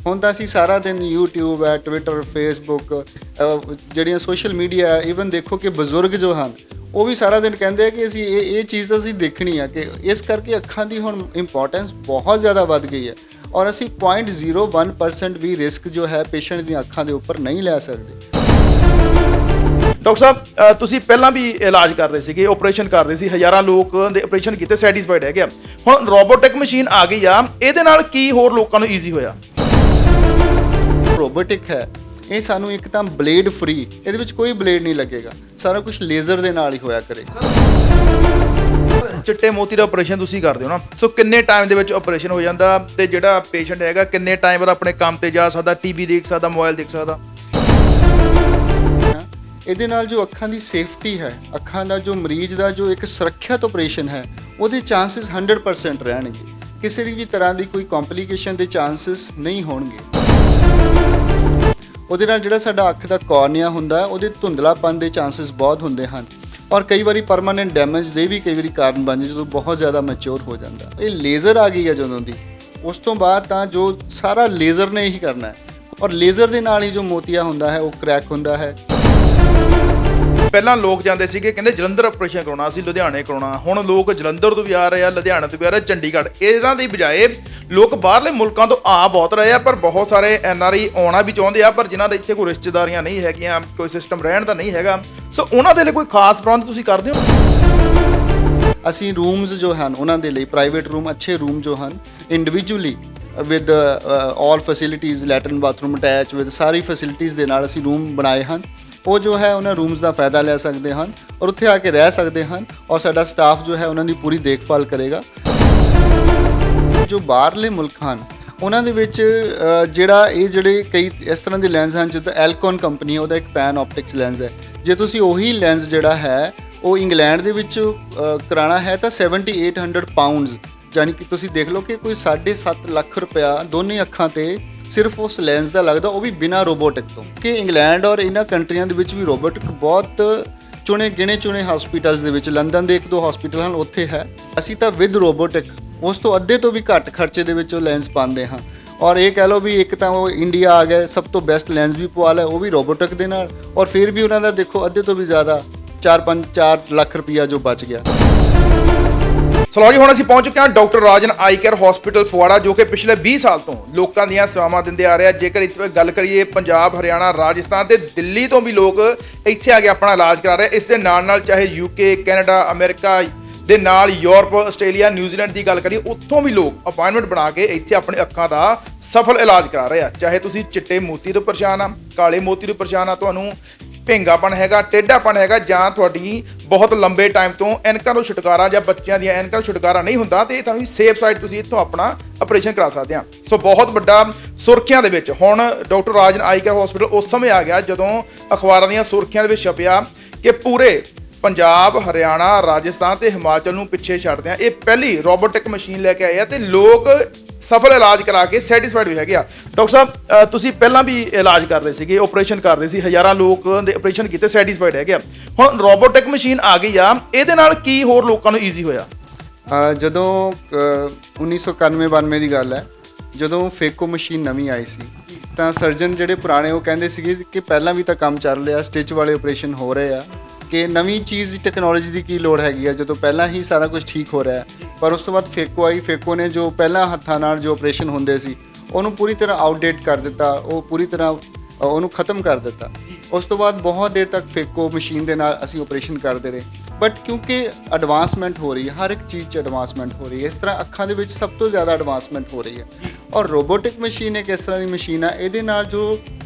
ਹੁਣ ਤਾਂ ਅਸੀਂ ਸਾਰਾ ਦਿਨ YouTube ਹੈ, ਟਵਿੱਟਰ, ਫੇਸਬੁੱਕ, ਜਿਹੜੀਆਂ ਸੋਸ਼ਲ ਮੀਡੀਆ ਹੈ, ਈਵਨ ਦੇਖੋ ਕਿ ਬਜ਼ੁਰਗ ਜੋ ਹਨ ਉਹ ਵੀ ਸਾਰਾ ਦਿਨ ਕਹਿੰਦੇ ਆ ਕਿ ਅਸੀਂ ਇਹ ਚੀਜ਼ ਤਾਂ ਅਸੀਂ ਦੇਖਣੀ ਆ, ਕਿ ਇਸ ਕਰਕੇ ਅੱਖਾਂ ਦੀ ਹੁਣ ਇੰਪੋਰਟੈਂਸ ਬਹੁਤ ਜ਼ਿਆਦਾ ਵੱਧ ਗਈ ਹੈ ਔਰ ਅਸੀਂ 0.01% ਵੀ ਰਿਸਕ ਜੋ ਹੈ ਪੇਸ਼ੈਂਟ ਦੀਆਂ ਅੱਖਾਂ ਦੇ ਉੱਪਰ ਨਹੀਂ ਲੈ ਸਕਦੇ। ਡਾਕਟਰ ਸਾਹਿਬ ਤੁਸੀਂ ਪਹਿਲਾਂ ਵੀ ਇਲਾਜ ਕਰਦੇ ਸੀਗੇ, ਆਪਰੇਸ਼ਨ ਕਰਦੇ ਸੀ, ਹਜ਼ਾਰਾਂ ਲੋਕ ਦੇ ਆਪਰੇਸ਼ਨ ਕੀਤੇ, ਸੈਟੀਸਫਾਈਡ ਹੈਗੇ ਆ। ਹੁਣ ਰੋਬੋਟਿਕ ਮਸ਼ੀਨ ਆ ਗਈ ਆ, ਇਹਦੇ ਨਾਲ ਕੀ ਹੋਰ ਲੋਕਾਂ ਨੂੰ ਈਜ਼ੀ ਹੋਇਆ? ਰੋਬੋਟਿਕ ਹੈ ਇਹ ਸਾਨੂੰ ਇੱਕ ਤਾਂ ਬਲੇਡ ਫ੍ਰੀ, ਇਹਦੇ ਵਿੱਚ ਕੋਈ ਬਲੇਡ ਨਹੀਂ ਲੱਗੇਗਾ, ਸਾਰਾ ਕੁਝ ਲੇਜ਼ਰ ਦੇ ਨਾਲ ਹੀ ਹੋਇਆ ਕਰੇਗਾ। ਚਿੱਟੇ ਮੋਤੀ ਦਾ ਆਪਰੇਸ਼ਨ ਤੁਸੀਂ ਕਰਦੇ ਹੋ ਨਾ, ਸੋ ਕਿੰਨੇ ਟਾਈਮ ਦੇ ਵਿੱਚ ਆਪਰੇਸ਼ਨ ਹੋ ਜਾਂਦਾ ਤੇ ਜਿਹੜਾ ਪੇਸ਼ੈਂਟ ਹੈਗਾ ਕਿੰਨੇ ਟਾਈਮ ਬਾਅਦ ਆਪਣੇ ਕੰਮ ਤੇ ਜਾ ਸਕਦਾ, ਟੀਵੀ ਦੇਖ ਸਕਦਾ, ਮੋਬਾਈਲ ਦੇਖ ਸਕਦਾ? ਇਹਦੇ ਨਾਲ ਜੋ ਅੱਖਾਂ ਦੀ ਸੇਫਟੀ ਹੈ, ਅੱਖਾਂ ਦਾ ਜੋ ਮਰੀਜ਼ ਦਾ ਜੋ ਇੱਕ ਸੁਰੱਖਿਅਤ ਆਪਰੇਸ਼ਨ ਹੈ, ਉਹਦੇ ਚਾਂਸਸ 100% ਰਹਿਣਗੇ, ਕਿਸੇ ਵੀ ਤਰ੍ਹਾਂ ਦੀ ਕੋਈ ਕੰਪਲਿਕੇਸ਼ਨ ਦੇ ਚਾਂਸਸ ਨਹੀਂ ਹੋਣਗੇ। ਉਹਦੇ ਨਾਲ ਜਿਹੜਾ ਸਾਡਾ ਅੱਖ ਦਾ ਕੋਰਨੀਆ ਹੁੰਦਾ ਉਹਦੇ ਧੁੰਦਲਾਪਨ ਦੇ ਚਾਂਸਸ ਬਹੁਤ ਹੁੰਦੇ ਹਨ ਔਰ ਕਈ ਵਾਰੀ ਪਰਮਾਨੈਂਟ ਡੈਮੇਜ ਦੇ ਵੀ ਕਈ ਵਾਰੀ ਕਾਰਨ ਬਣ ਜਦੋਂ ਬਹੁਤ ਜ਼ਿਆਦਾ ਮੈਚੁਰ ਹੋ ਜਾਂਦਾ। ਇਹ ਲੇਜ਼ਰ ਆ ਗਈ ਹੈ ਜਦੋਂ ਦੀ, ਉਸ ਤੋਂ ਬਾਅਦ ਤਾਂ ਜੋ ਸਾਰਾ ਲੇਜ਼ਰ ਨੇ ਹੀ ਕਰਨਾ ਹੈ ਔਰ ਲੇਜ਼ਰ ਦੇ ਨਾਲ ਹੀ ਜੋ ਮੋਤੀਆ ਹੁੰਦਾ ਹੈ ਉਹ ਕਰੈਕ ਹੁੰਦਾ ਹੈ। ਪਹਿਲਾਂ ਲੋਕ ਜਾਂਦੇ ਸੀਗੇ, ਕਹਿੰਦੇ ਜਲੰਧਰ ਆਪਰੇਸ਼ਨ ਕਰਾਉਣਾ, ਅਸੀਂ ਲੁਧਿਆਣੇ ਕਰਾਉਣਾ। ਹੁਣ ਲੋਕ ਜਲੰਧਰ ਤੋਂ ਵੀ ਆ ਰਹੇ ਆ, ਲੁਧਿਆਣੇ ਤੋਂ ਵੀ ਆ ਰਹੇ, ਚੰਡੀਗੜ੍ਹ। ਇਹਨਾਂ ਦੀ ਬਜਾਏ ਲੋਕ ਬਾਹਰਲੇ ਮੁਲਕਾਂ ਤੋਂ ਆ ਬਹੁਤ ਰਹੇ ਆ, ਪਰ ਬਹੁਤ ਸਾਰੇ NRI ਆਉਣਾ ਵੀ ਚਾਹੁੰਦੇ ਆ, ਪਰ ਜਿਨ੍ਹਾਂ ਦੇ ਇੱਥੇ ਕੋਈ ਰਿਸ਼ਤੇਦਾਰੀਆਂ ਨਹੀਂ ਹੈਗੀਆਂ, ਕੋਈ ਸਿਸਟਮ ਰਹਿਣ ਦਾ ਨਹੀਂ ਹੈਗਾ, ਸੋ ਉਹਨਾਂ ਦੇ ਲਈ ਕੋਈ ਖਾਸ ਪ੍ਰਬੰਧ ਤੁਸੀਂ ਕਰਦੇ ਹੋ? ਅਸੀਂ ਰੂਮਸ ਜੋ ਹਨ ਉਹਨਾਂ ਦੇ ਲਈ ਪ੍ਰਾਈਵੇਟ ਰੂਮ, ਅੱਛੇ ਰੂਮ ਜੋ ਹਨ individually with all facilities, latrine bathroom attach with sorry facilities ਦੇ ਨਾਲ ਅਸੀਂ ਰੂਮ ਬਣਾਏ ਹਨ। ਉਹ ਜੋ ਹੈ ਉਹਨਾਂ ਰੂਮਸ ਦਾ ਫਾਇਦਾ ਲੈ ਸਕਦੇ ਹਨ ਔਰ ਉੱਥੇ ਆ ਕੇ ਰਹਿ ਸਕਦੇ ਹਨ ਔਰ ਸਾਡਾ ਸਟਾਫ ਜੋ ਹੈ ਉਹਨਾਂ ਦੀ ਪੂਰੀ ਦੇਖਭਾਲ ਕਰੇਗਾ। ਜੋ ਬਾਹਰਲੇ ਮੁਲਕ ਹਨ ਉਹਨਾਂ ਦੇ ਵਿੱਚ ਜਿਹੜੇ ਕਈ ਇਸ ਤਰ੍ਹਾਂ ਦੇ ਲੈਂਸ ਹਨ, ਜਿੱਦਾਂ ਐਲਕੋਨ ਕੰਪਨੀ ਹੈ, ਉਹਦਾ ਇੱਕ ਪੈਨ ਆਪਟਿਕਸ ਲੈਂਸ ਹੈ। ਜੇ ਤੁਸੀਂ ਉਹੀ ਲੈਂਸ ਜਿਹੜਾ ਹੈ ਉਹ ਇੰਗਲੈਂਡ ਦੇ ਵਿੱਚ ਕਰਾਉਣਾ ਹੈ ਤਾਂ 7800 ਪਾਉਂਡਸ, ਯਾਨੀ ਕਿ ਤੁਸੀਂ ਦੇਖ ਲਓ ਕਿ ਕੋਈ 7.5 ਲੱਖ ਰੁਪਇਆ ਦੋਨੇ ਅੱਖਾਂ ਤੇ ਸਿਰਫ ਉਸ ਲੈਂਸ ਦਾ ਲੱਗਦਾ, ਉਹ ਵੀ ਬਿਨਾਂ ਰੋਬੋਟਿਕ ਤੋਂ। ਕਿ ਇੰਗਲੈਂਡ ਔਰ ਇਹਨਾਂ ਕੰਟਰੀਆਂ ਦੇ ਵਿੱਚ ਵੀ ਰੋਬੋਟਿਕ ਬਹੁਤ ਗਿਣੇ ਚੁਣੇ ਹਸਪੀਟਲਸ ਦੇ ਵਿੱਚ, ਲੰਡਨ ਦੇ 1-2 ਹਸਪੀਟਲ ਹਨ ਉੱਥੇ ਹੈ। ਅਸੀਂ ਤਾਂ ਵਿਦ ਰੋਬੋਟਿਕ ਉਸ ਤੋਂ ਅੱਧੇ ਤੋਂ ਵੀ ਘੱਟ ਖਰਚੇ ਦੇ ਵਿੱਚ ਉਹ ਲੈਂਸ ਪਾਉਂਦੇ ਹਾਂ ਔਰ ਇਹ ਕਹਿ ਲਓ ਵੀ ਇੱਕ ਤਾਂ ਉਹ ਇੰਡੀਆ ਆ ਗਿਆ, ਸਭ ਤੋਂ ਬੈਸਟ ਲੈਂਸ ਵੀ ਪਵਾ ਲਿਆ, ਉਹ ਵੀ ਰੋਬੋਟਿਕ ਦੇ ਨਾਲ, ਔਰ ਫਿਰ ਵੀ ਉਹਨਾਂ ਦਾ ਦੇਖੋ ਅੱਧੇ ਤੋਂ ਵੀ ਜ਼ਿਆਦਾ 4 ਲੱਖ ਰੁਪਈਆ ਜੋ ਬਚ ਗਿਆ। ਸਲੋ ਜੀ, ਹੁਣ ਅਸੀਂ ਪਹੁੰਚ ਚੁੱਕੇ ਹਾਂ ਡਾਕਟਰ ਰਾਜਨ ਆਈ ਕੇਅਰ ਹਸਪੀਟਲ ਫਗਵਾੜਾ, ਜੋ ਕਿ ਪਿਛਲੇ 20 ਸਾਲ ਤੋਂ ਲੋਕਾਂ ਦੀਆਂ ਸੇਵਾਵਾਂ ਦਿੰਦੇ ਆ ਰਿਹਾ। ਜੇਕਰ ਇੱਥੇ ਗੱਲ ਕਰੀਏ ਪੰਜਾਬ, ਹਰਿਆਣਾ, ਰਾਜਸਥਾਨ ਤੇ ਦਿੱਲੀ ਤੋਂ ਵੀ ਲੋਕ ਇੱਥੇ ਆ ਕੇ ਆਪਣਾ ਇਲਾਜ ਕਰਾ ਰਹੇ। ਇਸ ਦੇ ਨਾਲ ਨਾਲ ਚਾਹੇ UK, ਕੈਨੇਡਾ, ਅਮਰੀਕਾ ਦੇ ਨਾਲ ਯੂਰਪ, ਆਸਟ੍ਰੇਲੀਆ, ਨਿਊਜ਼ੀਲੈਂਡ ਦੀ ਗੱਲ ਕਰੀਏ, ਉੱਥੋਂ ਵੀ ਲੋਕ ਅਪਾਇੰਟਮੈਂਟ ਬਣਾ ਕੇ ਇੱਥੇ ਆਪਣੇ ਅੱਖਾਂ ਦਾ ਸਫਲ ਇਲਾਜ ਕਰਾ ਰਹੇ ਆ। ਚਾਹੇ ਤੁਸੀਂ ਚਿੱਟੇ ਮੋਤੀ ਤੋਂ ਪਰੇਸ਼ਾਨ ਆ, ਕਾਲੇ ਮੋਤੀ ਤੋਂ ਪਰੇਸ਼ਾਨ ਆ, ਤੁਹਾਨੂੰ ਭੇਂਗਾਪਣ ਹੈਗਾ, ਟੇਢਾਪਣ ਹੈਗਾ, ਜਾਂ ਤੁਹਾਡੀ ਬਹੁਤ ਲੰਬੇ ਟਾਈਮ ਤੋਂ ਐਨਕਾਂ ਤੋਂ ਛੁਟਕਾਰਾ ਜਾਂ ਬੱਚਿਆਂ ਦੀਆਂ ਐਨਕਾਂ ਤੋਂ ਛੁਟਕਾਰਾ ਨਹੀਂ ਹੁੰਦਾ, ਤੇ ਤਾਂ ਸੇਫ ਸਾਈਡ ਤੁਸੀਂ ਇੱਥੋਂ ਆਪਣਾ ਆਪਰੇਸ਼ਨ ਕਰਾ ਸਕਦੇ ਆ। ਸੋ ਬਹੁਤ ਵੱਡਾ ਸੁਰਖੀਆਂ ਦੇ ਵਿੱਚ ਹੁਣ ਡਾਕਟਰ ਰਾਜਨ ਆਈ ਕੇਅਰ ਹਸਪੀਟਲ ਉਸ ਸਮੇਂ ਆ ਗਿਆ ਜਦੋਂ ਅਖਬਾਰਾਂ ਦੀਆਂ ਸੁਰਖੀਆਂ ਦੇ ਵਿੱਚ ਛਪਿਆ ਕਿ ਪੂਰੇ ਪੰਜਾਬ, ਹਰਿਆਣਾ, ਰਾਜਸਥਾਨ ਤੇ ਹਿਮਾਚਲ ਨੂੰ ਪਿੱਛੇ ਛੱਡਦੇ ਆ ਇਹ ਪਹਿਲੀ ਰੋਬੋਟਿਕ ਮਸ਼ੀਨ ਲੈ ਕੇ ਆਏ ਆ ਤੇ ਲੋਕ ਸਫਲ ਇਲਾਜ ਕਰਾ ਕੇ ਸੈਟੀਸਫਾਈਡ ਵੀ ਹੈਗੇ ਆ। ਡਾਕਟਰ ਸਾਹਿਬ ਤੁਸੀਂ ਪਹਿਲਾਂ ਵੀ ਇਲਾਜ ਕਰਦੇ ਸੀਗੇ, ਆਪਰੇਸ਼ਨ ਕਰਦੇ ਸੀ, ਹਜ਼ਾਰਾਂ ਲੋਕ ਦੇ ਆਪਰੇਸ਼ਨ ਕੀਤੇ, ਸੈਟੀਸਫਾਈਡ ਹੈਗੇ ਆ। ਹੁਣ ਰੋਬੋਟਿਕ ਮਸ਼ੀਨ ਆ ਗਈ ਆ, ਇਹਦੇ ਨਾਲ ਕੀ ਹੋਰ ਲੋਕਾਂ ਨੂੰ ਈਜ਼ੀ ਹੋਇਆ? ਜਦੋਂ 1991-92 ਦੀ ਗੱਲ ਹੈ, ਜਦੋਂ ਫੇਕੋ ਮਸ਼ੀਨ ਨਵੀਂ ਆਈ ਸੀ ਤਾਂ ਸਰਜਨ ਜਿਹੜੇ ਪੁਰਾਣੇ ਉਹ ਕਹਿੰਦੇ ਸੀਗੇ ਕਿ ਪਹਿਲਾਂ ਵੀ ਤਾਂ ਕੰਮ ਚੱਲ ਰਿਹਾ, ਸਟਿਚ ਵਾਲੇ ਆਪਰੇਸ਼ਨ ਹੋ ਰਹੇ ਆ, ਕਿ ਨਵੀਂ ਚੀਜ਼ ਦੀ ਟੈਕਨੋਲੋਜੀ ਦੀ ਕੀ ਲੋੜ ਹੈਗੀ ਆ ਜਦੋਂ ਪਹਿਲਾਂ ਹੀ ਸਾਰਾ ਕੁਝ ਠੀਕ ਹੋ ਰਿਹਾ। ਪਰ ਉਸ ਤੋਂ ਬਾਅਦ ਫੇਕੋ ਆਈ, ਫੇਕੋ ਨੇ ਜੋ ਪਹਿਲਾਂ ਹੱਥਾਂ ਨਾਲ ਜੋ ਆਪਰੇਸ਼ਨ ਹੁੰਦੇ ਸੀ ਉਹਨੂੰ ਪੂਰੀ ਤਰ੍ਹਾਂ ਆਊਟਡੇਟ ਕਰ ਦਿੱਤਾ, ਉਹ ਪੂਰੀ ਤਰ੍ਹਾਂ ਉਹਨੂੰ ਖਤਮ ਕਰ ਦਿੱਤਾ। ਉਸ ਤੋਂ ਬਾਅਦ ਬਹੁਤ ਦੇਰ ਤੱਕ ਫੇਕੋ ਮਸ਼ੀਨ ਦੇ ਨਾਲ ਅਸੀਂ ਆਪਰੇਸ਼ਨ ਕਰਦੇ ਰਹੇ, ਬਟ ਕਿਉਂਕਿ ਐਡਵਾਂਸਮੈਂਟ ਹੋ ਰਹੀ ਹੈ, ਹਰ ਇੱਕ ਚੀਜ਼ 'ਚ ਐਡਵਾਂਸਮੈਂਟ ਹੋ ਰਹੀ ਹੈ, ਇਸ ਤਰ੍ਹਾਂ ਅੱਖਾਂ ਦੇ ਵਿੱਚ ਸਭ ਤੋਂ ਜ਼ਿਆਦਾ ਐਡਵਾਂਸਮੈਂਟ ਹੋ ਰਹੀ ਹੈ। ਔਰ ਰੋਬੋਟਿਕ ਮਸ਼ੀਨ ਇੱਕ ਇਸ ਤਰ੍ਹਾਂ ਦੀ ਮਸ਼ੀਨ ਹੈ, ਇਹਦੇ ਨਾਲ ਜੋ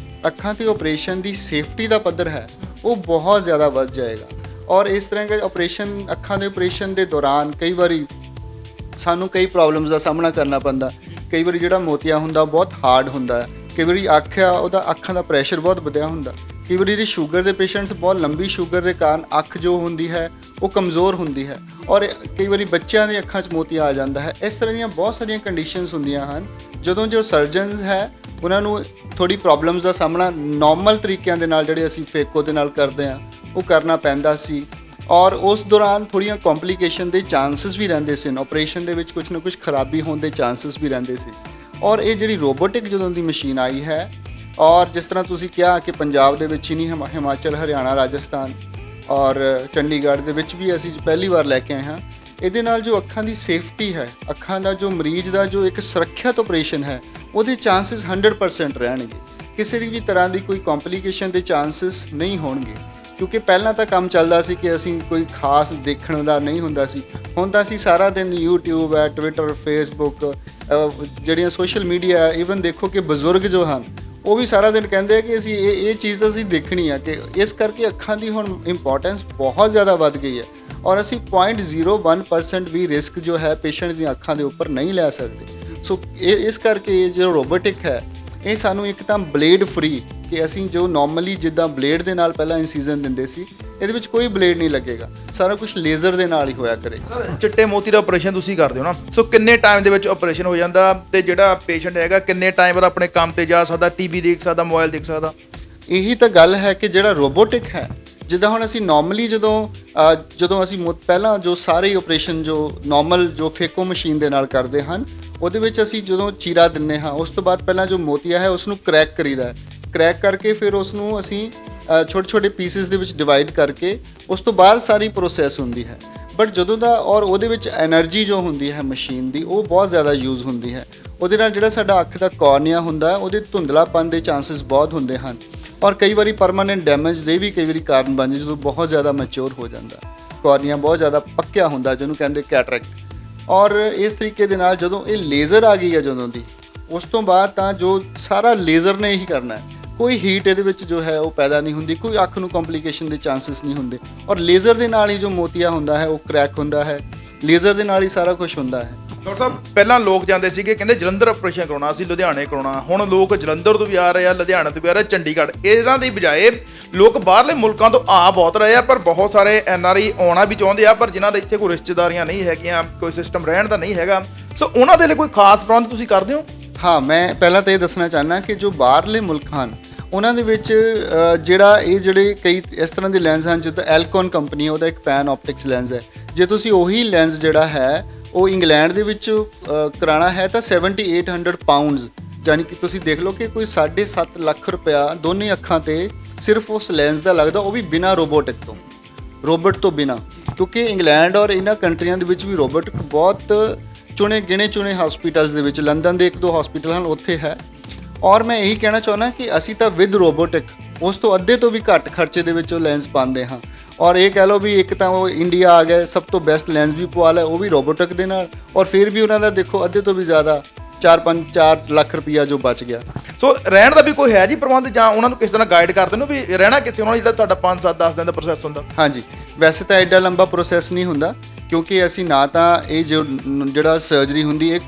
ਅੱਖਾਂ ਤੇ ਆਪਰੇਸ਼ਨ ਦੀ ਸੇਫਟੀ ਦਾ ਪੱਧਰ ਹੈ ਉਹ ਬਹੁਤ ਜ਼ਿਆਦਾ ਵੱਧ ਜਾਏਗਾ। ਔਰ ਇਸ ਤਰ੍ਹਾਂ ਦੇ ਆਪਰੇਸ਼ਨ, ਅੱਖਾਂ ਦੇ ਆਪਰੇਸ਼ਨ ਦੇ ਦੌਰਾਨ ਕਈ ਵਾਰੀ ਸਾਨੂੰ ਕਈ ਪ੍ਰੋਬਲਮਸ ਦਾ ਸਾਹਮਣਾ ਕਰਨਾ ਪੈਂਦਾ। ਕਈ ਵਾਰੀ ਜਿਹੜਾ ਮੋਤੀਆ ਹੁੰਦਾ ਬਹੁਤ ਹਾਰਡ ਹੁੰਦਾ ਹੈ, ਕਈ ਵਾਰੀ ਅੱਖ ਆ ਉਹਦਾ ਅੱਖਾਂ ਦਾ ਪ੍ਰੈਸ਼ਰ ਬਹੁਤ ਵਧਿਆ ਹੁੰਦਾ, ਕਈ ਵਾਰੀ ਜਿਹੜੀ ਸ਼ੂਗਰ ਦੇ ਪੇਸ਼ੈਂਟਸ ਬਹੁਤ ਲੰਬੀ ਸ਼ੂਗਰ ਦੇ ਕਾਰਨ ਅੱਖ ਜੋ ਹੁੰਦੀ ਹੈ ਉਹ ਕਮਜ਼ੋਰ ਹੁੰਦੀ ਹੈ, ਔਰ ਕਈ ਵਾਰੀ ਬੱਚਿਆਂ ਦੀ ਅੱਖਾਂ 'ਚ ਮੋਤੀਆ ਆ ਜਾਂਦਾ ਹੈ। ਇਸ ਤਰ੍ਹਾਂ ਦੀਆਂ ਬਹੁਤ ਸਾਰੀਆਂ ਕੰਡੀਸ਼ਨਸ ਹੁੰਦੀਆਂ ਹਨ ਜਦੋਂ ਜੋ ਸਰਜਨਸ ਹੈ ਉਹਨਾਂ ਨੂੰ ਥੋੜੀ ਪ੍ਰੋਬਲਮਸ ਦਾ ਸਾਹਮਣਾ ਨਾਰਮਲ ਤਰੀਕਿਆਂ ਦੇ ਨਾਲ ਜਿਹੜੇ ਅਸੀਂ ਫੇਕੋ ਦੇ ਨਾਲ ਕਰਦੇ ਹਾਂ ਉਹ ਕਰਨਾ ਪੈਂਦਾ ਸੀ। ਔਰ ਉਸ ਦੌਰਾਨ ਥੋੜ੍ਹੀਆਂ ਕੰਪਲਿਕੇਸ਼ਨ ਦੇ ਚਾਂਸਸ ਵੀ ਰਹਿੰਦੇ ਸੀ, ਆਪਰੇਸ਼ਨ ਦੇ ਵਿੱਚ ਕੁਝ ਨਾ ਕੁਝ ਖਰਾਬੀ ਹੋਣ ਦੇ ਚਾਂਸਸ ਵੀ ਰਹਿੰਦੇ ਸੀ। ਔਰ ਇਹ ਜਿਹੜੀ ਰੋਬੋਟਿਕ ਜਦੋਂ ਦੀ ਮਸ਼ੀਨ ਆਈ ਹੈ, ਔਰ ਜਿਸ ਤਰ੍ਹਾਂ ਤੁਸੀਂ ਕਿਹਾ ਕਿ ਪੰਜਾਬ ਦੇ ਵਿੱਚ ਹੀ ਨਹੀਂ, ਹਿਮਾਚਲ, ਹਰਿਆਣਾ, ਰਾਜਸਥਾਨ ਔਰ ਚੰਡੀਗੜ੍ਹ ਦੇ ਵਿੱਚ ਵੀ ਅਸੀਂ ਪਹਿਲੀ ਵਾਰ ਲੈ ਕੇ ਆਏ ਹਾਂ। ਇਹਦੇ ਨਾਲ ਜੋ ਅੱਖਾਂ ਦੀ ਸੇਫਟੀ ਹੈ, ਅੱਖਾਂ ਦਾ ਜੋ ਮਰੀਜ਼ ਦਾ ਜੋ ਇੱਕ ਸੁਰੱਖਿਅਤ ਆਪਰੇਸ਼ਨ ਹੈ, ਉਹਦੇ ਚਾਂਸਸ 100% ਰਹਿਣਗੇ। ਕਿਸੇ ਵੀ ਤਰ੍ਹਾਂ ਦੀ ਕੋਈ ਕੰਪਲਿਕੇਸ਼ਨ ਦੇ ਚਾਂਸਸ ਨਹੀਂ ਹੋਣਗੇ, ਕਿਉਂਕਿ ਪਹਿਲਾਂ ਤਾਂ ਕੰਮ ਚੱਲਦਾ ਸੀ ਕਿ ਅਸੀਂ ਕੋਈ ਖਾਸ ਦੇਖਣ ਦਾ ਨਹੀਂ ਹੁੰਦਾ ਸੀ। ਹੁਣ ਤਾਂ ਅਸੀਂ ਸਾਰਾ ਦਿਨ YouTube ਹੈ, ਟਵਿੱਟਰ, ਫੇਸਬੁੱਕ, ਜਿਹੜੀਆਂ ਸੋਸ਼ਲ ਮੀਡੀਆ, ਈਵਨ ਦੇਖੋ ਕਿ ਬਜ਼ੁਰਗ ਜੋ ਹਨ ਉਹ ਵੀ ਸਾਰਾ ਦਿਨ ਕਹਿੰਦੇ ਆ ਕਿ ਅਸੀਂ ਇਹ ਚੀਜ਼ ਤਾਂ ਅਸੀਂ ਦੇਖਣੀ ਆ, ਕਿ ਇਸ ਕਰਕੇ ਅੱਖਾਂ ਦੀ ਹੁਣ ਇੰਪੋਰਟੈਂਸ ਬਹੁਤ ਜ਼ਿਆਦਾ ਵੱਧ ਗਈ ਹੈ। ਔਰ ਅਸੀਂ 0.01% ਵੀ ਰਿਸਕ ਜੋ ਹੈ ਪੇਸ਼ੈਂਟ ਦੀਆਂ ਅੱਖਾਂ ਦੇ ਉੱਪਰ ਨਹੀਂ ਲੈ ਸਕਦੇ। ਸੋ ਇਸ ਕਰਕੇ ਜੋ ਰੋਬੋਟਿਕ ਹੈ, ਇਹ ਸਾਨੂੰ ਇੱਕ ਤਾਂ ਬਲੇਡ ਫ੍ਰੀ, ਕਿ ਅਸੀਂ ਜੋ ਨਾਰਮਲੀ ਜਿੱਦਾਂ ਬਲੇਡ ਦੇ ਨਾਲ ਪਹਿਲਾਂ ਇਨਸੀਜ਼ਨ ਦਿੰਦੇ ਸੀ, ਇਹਦੇ ਵਿੱਚ ਕੋਈ ਬਲੇਡ ਨਹੀਂ ਲੱਗੇਗਾ, ਸਾਰਾ ਕੁਝ ਲੇਜ਼ਰ ਦੇ ਨਾਲ ਹੀ ਹੋਇਆ ਕਰੇਗਾ। ਚਿੱਟੇ ਮੋਤੀ ਦਾ ਆਪਰੇਸ਼ਨ ਤੁਸੀਂ ਕਰਦੇ ਹੋ ਨਾ, ਸੋ ਕਿੰਨੇ ਟਾਈਮ ਦੇ ਵਿੱਚ ਆਪਰੇਸ਼ਨ ਹੋ ਜਾਂਦਾ ਤੇ ਜਿਹੜਾ ਪੇਸ਼ੈਂਟ ਹੈਗਾ ਕਿੰਨੇ ਟਾਈਮ ਬਾਅਦ ਆਪਣੇ ਕੰਮ ਤੇ ਜਾ ਸਕਦਾ, ਟੀਵੀ ਦੇਖ ਸਕਦਾ, ਮੋਬਾਈਲ ਦੇਖ ਸਕਦਾ? ਇਹੀ ਤਾਂ ਗੱਲ ਹੈ ਕਿ ਜਿਹੜਾ ਰੋਬੋਟਿਕ ਹੈ, ਜਿੱਦਾਂ ਹੁਣ ਅਸੀਂ ਨਾਰਮਲੀ ਜਦੋਂ ਅਸੀਂ ਪਹਿਲਾਂ ਜੋ ਸਾਰੇ ਆਪਰੇਸ਼ਨ ਜੋ ਨਾਰਮਲ ਜੋ ਫੇਕੋ ਮਸ਼ੀਨ ਦੇ ਨਾਲ ਕਰਦੇ ਹਨ, ਉਹਦੇ ਵਿੱਚ ਅਸੀਂ ਜਦੋਂ ਚੀਰਾ ਦਿੰਨੇ ਹਾਂ, ਉਸ ਤੋਂ ਬਾਅਦ ਪਹਿਲਾਂ ਜੋ ਮੋਤੀਆ ਹੈ ਉਸ ਨੂੰ ਕ੍ਰੈਕ ਕਰੀਦਾ ਹੈ। ਕ੍ਰੈਕ ਕਰਕੇ ਫਿਰ ਉਸ ਨੂੰ ਅਸੀਂ ਛੋਟੇ ਛੋਟੇ ਪੀਸਿਸ ਦੇ ਵਿੱਚ ਡਿਵਾਈਡ ਕਰਕੇ ਉਸ ਤੋਂ ਬਾਅਦ ਸਾਰੀ ਪ੍ਰੋਸੈਸ ਹੁੰਦੀ ਹੈ। ਬਟ ਜਦੋਂ ਦਾ ਔਰ ਉਹਦੇ ਵਿੱਚ એનર્ਜੀ ਜੋ ਹੁੰਦੀ ਹੈ ਮਸ਼ੀਨ ਦੀ, ਉਹ ਬਹੁਤ ਜ਼ਿਆਦਾ ਯੂਜ਼ ਹੁੰਦੀ ਹੈ। ਉਹਦੇ ਨਾਲ ਜਿਹੜਾ ਸਾਡਾ ਅੱਖ ਦਾ ਕੋਰਨੀਆ ਹੁੰਦਾ, ਉਹਦੇ ਧੁੰਦਲਾਪਨ ਦੇ ਚਾਂਸਸ ਬਹੁਤ ਹੁੰਦੇ ਹਨ, ਔਰ ਕਈ ਵਾਰੀ ਪਰਮਾਨੈਂਟ ਡੈਮੇਜ ਦੇ ਵੀ ਕਈ ਵਾਰੀ ਕਾਰਨ ਬਣ ਜਾਂਦੇ, ਜਦੋਂ ਬਹੁਤ ਜ਼ਿਆਦਾ ਮੈਚੁਰ ਹੋ ਜਾਂਦਾ, ਕੋਰਨੀਆ ਬਹੁਤ ਜ਼ਿਆਦਾ ਪੱਕਿਆ ਹੁੰਦਾ, ਜਿਹਨੂੰ ਕਹਿੰਦੇ ਕੈਟਰੈਕਟ। ਔਰ ਇਸ ਤਰੀਕੇ ਦੇ ਨਾਲ ਜਦੋਂ ਇਹ ਲੇਜ਼ਰ ਆ ਗਈ ਹੈ ਜਦੋਂ ਦੀ, ਉਸ ਤੋਂ ਬਾਅਦ ਤਾਂ ਜੋ ਸਾਰਾ ਲੇਜ਼ਰ ਨੇ ਹੀ ਕਰਨਾ ਹੈ, ਕੋਈ ਹੀਟ ਇਹਦੇ ਵਿੱਚ ਜੋ ਹੈ ਉਹ ਪੈਦਾ ਨਹੀਂ ਹੁੰਦੀ, ਕੋਈ ਅੱਖ ਨੂੰ ਕੰਪਲਿਕੇਸ਼ਨ ਦੇ ਚਾਂਸਸ ਨਹੀਂ ਹੁੰਦੇ। ਔਰ ਲੇਜ਼ਰ ਦੇ ਨਾਲ ਹੀ ਜੋ ਮੋਤੀਆ ਹੁੰਦਾ ਹੈ ਉਹ ਕ੍ਰੈਕ ਹੁੰਦਾ ਹੈ, ਲੇਜ਼ਰ ਦੇ ਨਾਲ ਹੀ ਸਾਰਾ ਕੁਝ ਹੁੰਦਾ ਹੈ। ਡਾਕਟਰ ਸਾਹਿਬ, ਪਹਿਲਾਂ ਲੋਕ ਜਾਂਦੇ ਸੀਗੇ, ਕਹਿੰਦੇ ਜਲੰਧਰ ਆਪਰੇਸ਼ਨ ਕਰਾਉਣਾ, ਅਸੀਂ ਲੁਧਿਆਣੇ ਕਰਾਉਣਾ। ਹੁਣ ਲੋਕ ਜਲੰਧਰ ਤੋਂ ਵੀ ਆ ਰਹੇ ਆ, ਲੁਧਿਆਣੇ ਤੋਂ ਵੀ ਆ ਰਹੇ, ਚੰਡੀਗੜ੍ਹ। ਇਹਨਾਂ ਦੀ ਬਜਾਏ ਲੋਕ ਬਾਹਰਲੇ ਮੁਲਕਾਂ ਤੋਂ ਆ ਬਹੁਤ ਰਹੇ ਆ, ਪਰ ਬਹੁਤ ਸਾਰੇ NRI ਆਉਣਾ ਵੀ ਚਾਹੁੰਦੇ ਆ, ਪਰ ਜਿਨ੍ਹਾਂ ਦੇ ਇੱਥੇ ਕੋਈ ਰਿਸ਼ਤੇਦਾਰੀਆਂ ਨਹੀਂ ਹੈਗੀਆਂ, ਕੋਈ ਸਿਸਟਮ ਰਹਿਣ ਦਾ ਨਹੀਂ ਹੈਗਾ, ਸੋ ਉਹਨਾਂ ਦੇ ਲਈ ਕੋਈ ਖਾਸ ਪ੍ਰਬੰਧ ਤੁਸੀਂ ਕਰਦੇ ਹੋ? ਹਾਂ, ਮੈਂ ਪਹਿਲਾਂ ਤਾਂ ਇਹ ਦੱਸਣਾ ਚਾਹੁੰਦਾ ਕਿ ਜੋ ਬਾਹਰਲੇ ਮੁਲਕ ਹਨ, ਉਹਨਾਂ ਦੇ ਵਿੱਚ ਜਿਹੜੇ ਕਈ ਇਸ ਤਰ੍ਹਾਂ ਦੇ ਲੈਂਸ ਹਨ, ਜਿੱਦਾਂ ਐਲਕੋਨ ਕੰਪਨੀ, ਉਹਦਾ ਇੱਕ ਪੈਨ ਆਪਟਿਕਸ ਲੈਂਸ ਹੈ। ਜੇ ਤੁਸੀਂ ਉਹੀ ਲੈਂਸ ਜਿਹੜਾ ਹੈ ਉਹ ਇੰਗਲੈਂਡ ਦੇ ਵਿੱਚ ਕਰਾਉਣਾ ਹੈ ਤਾਂ 7800 ਪਾਉਂਡਸ, ਯਾਨੀ ਕਿ ਤੁਸੀਂ ਦੇਖ ਲਓ ਕਿ ਕੋਈ 7.5 ਲੱਖ ਰੁਪਇਆ ਦੋਨੇ ਅੱਖਾਂ ਤੇ ਸਿਰਫ ਉਸ ਲੈਂਸ ਦਾ ਲੱਗਦਾ, ਉਹ ਵੀ ਬਿਨਾਂ ਰੋਬੋਟ ਤੋਂ ਬਿਨਾਂ। ਕਿਉਂਕਿ ਇੰਗਲੈਂਡ ਔਰ ਇਹਨਾਂ ਕੰਟਰੀਆਂ ਦੇ ਵਿੱਚ ਵੀ ਰੋਬੋਟਿਕ ਬਹੁਤ ਗਿਣੇ ਚੁਣੇ ਹਸਪੀਟਲਸ ਦੇ ਵਿੱਚ, ਲੰਡਨ ਦੇ 1-2 ਹਸਪੀਟਲ ਹਨ ਉੱਥੇ ਹੈ। ਔਰ ਮੈਂ ਇਹੀ ਕਹਿਣਾ ਚਾਹੁੰਦਾ ਕਿ ਅਸੀਂ ਤਾਂ ਵਿਦ ਰੋਬੋਟਿਕ ਉਸ ਤੋਂ ਅੱਧੇ ਤੋਂ ਵੀ ਘੱਟ ਖਰਚੇ ਦੇ ਵਿੱਚ ਉਹ ਲੈਂਸ ਪਾਉਂਦੇ ਹਾਂ। ਔਰ ਇਹ ਕਹਿ ਲਓ ਵੀ ਇੱਕ ਤਾਂ ਉਹ ਇੰਡੀਆ ਆ ਗਏ, ਸਭ ਤੋਂ ਬੈਸਟ ਲੈਂਸ ਵੀ ਪਵਾ ਲਿਆ, ਉਹ ਵੀ ਰੋਬੋਟਿਕ ਦੇ ਨਾਲ, ਔਰ ਫਿਰ ਵੀ ਉਹਨਾਂ ਦਾ ਦੇਖੋ ਅੱਧੇ ਤੋਂ ਵੀ ਜ਼ਿਆਦਾ 4 ਲੱਖ ਰੁਪਈਆ ਜੋ ਬਚ ਗਿਆ। ਸੋ ਰਹਿਣ ਦਾ ਵੀ ਕੋਈ ਹੈ ਜੀ ਪ੍ਰਬੰਧ, ਜਾਂ ਉਹਨਾਂ ਨੂੰ ਕਿਸ ਤਰ੍ਹਾਂ ਗਾਈਡ ਕਰਦੇ ਨੇ ਵੀ ਰਹਿਣਾ ਕਿੱਥੇ, ਉਹਨਾਂ ਜਿਹੜਾ ਤੁਹਾਡਾ 5-7-10 ਦਿਨ ਦਾ ਪ੍ਰੋਸੈਸ ਹੁੰਦਾ? ਹਾਂਜੀ, ਵੈਸੇ ਤਾਂ ਐਡਾ ਲੰਬਾ ਪ੍ਰੋਸੈਸ ਨਹੀਂ ਹੁੰਦਾ, ਕਿਉਂਕਿ ਅਸੀਂ ਨਾ ਤਾਂ ਇਹ ਜਿਹੜਾ ਸਰਜਰੀ ਹੁੰਦੀ ਹੈ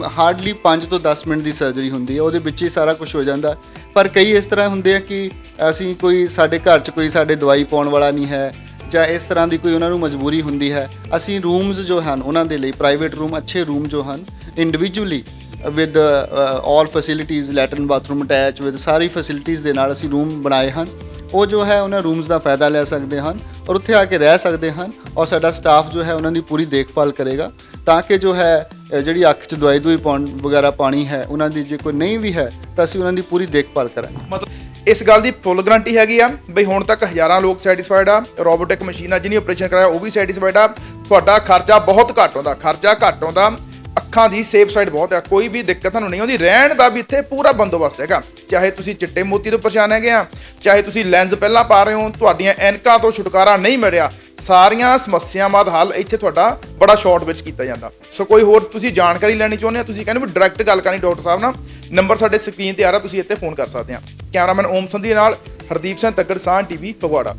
ਹਾਰਡਲੀ 5 ਤੋਂ 10 ਮਿੰਟ ਦੀ ਸਰਜਰੀ ਹੁੰਦੀ ਹੈ, ਉਹਦੇ ਵਿੱਚ ਹੀ ਸਾਰਾ ਕੁਝ ਹੋ ਜਾਂਦਾ। ਪਰ ਕਈ ਇਸ ਤਰ੍ਹਾਂ ਹੁੰਦੇ ਆ ਕਿ ਅਸੀਂ ਸਾਡੇ ਘਰ 'ਚ ਕੋਈ ਸਾਡੇ ਦਵਾਈ ਪਾਉਣ ਵਾਲਾ ਨਹੀਂ ਹੈ, ਜਾਂ ਇਸ ਤਰ੍ਹਾਂ ਦੀ ਕੋਈ ਉਹਨਾਂ ਨੂੰ ਮਜਬੂਰੀ ਹੁੰਦੀ ਹੈ, ਅਸੀਂ ਰੂਮਸ ਜੋ ਹਨ ਉਹਨਾਂ ਦੇ ਲਈ ਪ੍ਰਾਈਵੇਟ ਰੂਮ, ਅੱਛੇ ਰੂਮ ਜੋ ਹਨ individually with all facilities, latrine bathroom attach with sorry facilities ਦੇ ਨਾਲ ਅਸੀਂ ਰੂਮ ਬਣਾਏ ਹਨ। ਉਹ ਜੋ ਹੈ ਉਹਨਾਂ ਰੂਮਸ ਦਾ ਫਾਇਦਾ ਲੈ ਸਕਦੇ ਹਨ ਔਰ ਉੱਥੇ ਆ ਕੇ ਰਹਿ ਸਕਦੇ ਹਨ, ਔਰ ਸਾਡਾ ਸਟਾਫ ਜੋ ਹੈ ਉਹਨਾਂ ਦੀ ਪੂਰੀ ਦੇਖਭਾਲ ਕਰੇਗਾ, ਤਾਂ ਕਿ ਜੋ ਹੈ ਜਿਹੜੀ ਅੱਖ 'ਚ ਦਵਾਈ ਵਗੈਰਾ ਪਾਣੀ ਹੈ ਉਹਨਾਂ ਦੀ, ਜੇ ਕੋਈ ਨਹੀਂ ਵੀ ਹੈ ਤਾਂ ਅਸੀਂ ਉਹਨਾਂ ਦੀ ਪੂਰੀ ਦੇਖਭਾਲ ਕਰਾਂਗੇ। ਮਤਲਬ ਇਸ ਗੱਲ ਦੀ ਫੁੱਲ ਗਰੰਟੀ ਹੈਗੀ ਆ ਬਈ ਹੁਣ ਤੱਕ ਹਜ਼ਾਰਾਂ ਲੋਕ ਸੈਟੀਸਫਾਈਡ ਆ, ਰੋਬੋਟਿਕ ਮਸ਼ੀਨਾਂ ਜਿਹਨੇ ਆਪਰੇਸ਼ਨ ਕਰਾਇਆ ਉਹ ਵੀ ਸੈਟੀਸਫਾਈਡ ਆ, ਤੁਹਾਡਾ ਖਰਚਾ ਬਹੁਤ ਘੱਟ ਆਉਂਦਾ, ਅੱਖਾਂ ਦੀ ਸੇਫ ਸਾਈਡ ਬਹੁਤ ਆ, ਕੋਈ ਵੀ ਦਿੱਕਤ ਤੁਹਾਨੂੰ ਨਹੀਂ ਆਉਂਦੀ। ਰਹਿਣ ਦਾ ਵੀ ਇੱਥੇ ਪੂਰਾ ਬੰਦੋਬਸਤ ਹੈਗਾ, ਚਾਹੇ ਤੁਸੀਂ ਚਿੱਟੇ ਮੋਤੀ ਤੋਂ ਪਰੇਸ਼ਾਨ ਹੈਗੇ ਆ, ਚਾਹੇ ਤੁਸੀਂ ਲੈਂਸ ਪਹਿਲਾਂ ਪਾ ਰਹੇ ਹੋ, ਤੁਹਾਡੀਆਂ ਐਨਕਾਂ ਤੋਂ ਛੁਟਕਾਰਾ ਨਹੀਂ ਮਿਲਿਆ, ਸਾਰੀਆਂ ਸਮੱਸਿਆਵਾਂ ਦਾ ਹੱਲ ਇੱਥੇ ਤੁਹਾਡਾ ਬੜਾ ਸ਼ਾਰਟ ਵਿੱਚ ਕੀਤਾ ਜਾਂਦਾ। ਸੋ ਕੋਈ ਹੋਰ ਤੁਸੀਂ ਜਾਣਕਾਰੀ ਲੈਣੀ ਚਾਹੁੰਦੇ ਆ, ਤੁਸੀਂ ਕਹਿੰਦੇ ਵੀ ਡਾਇਰੈਕਟ ਗੱਲ ਕਰਨੀ ਡਾਕਟਰ ਸਾਹਿਬ ਨਾਲ, ਨੰਬਰ ਸਾਡੇ ਸਕਰੀਨ ਤੇ ਆ ਰਿਹਾ, ਤੁਸੀਂ ਇੱਥੇ ਫੋਨ ਕਰ ਸਕਦੇ ਆ। ਕੈਮਰਾਮੈਨ ਓਮ ਸੰਧੀ ਨਾਲ ਹਰਦੀਪ ਸਿੰਘ ਤੱਕੜ, ਸਾਂਝ TV, ਫਗਵਾੜਾ।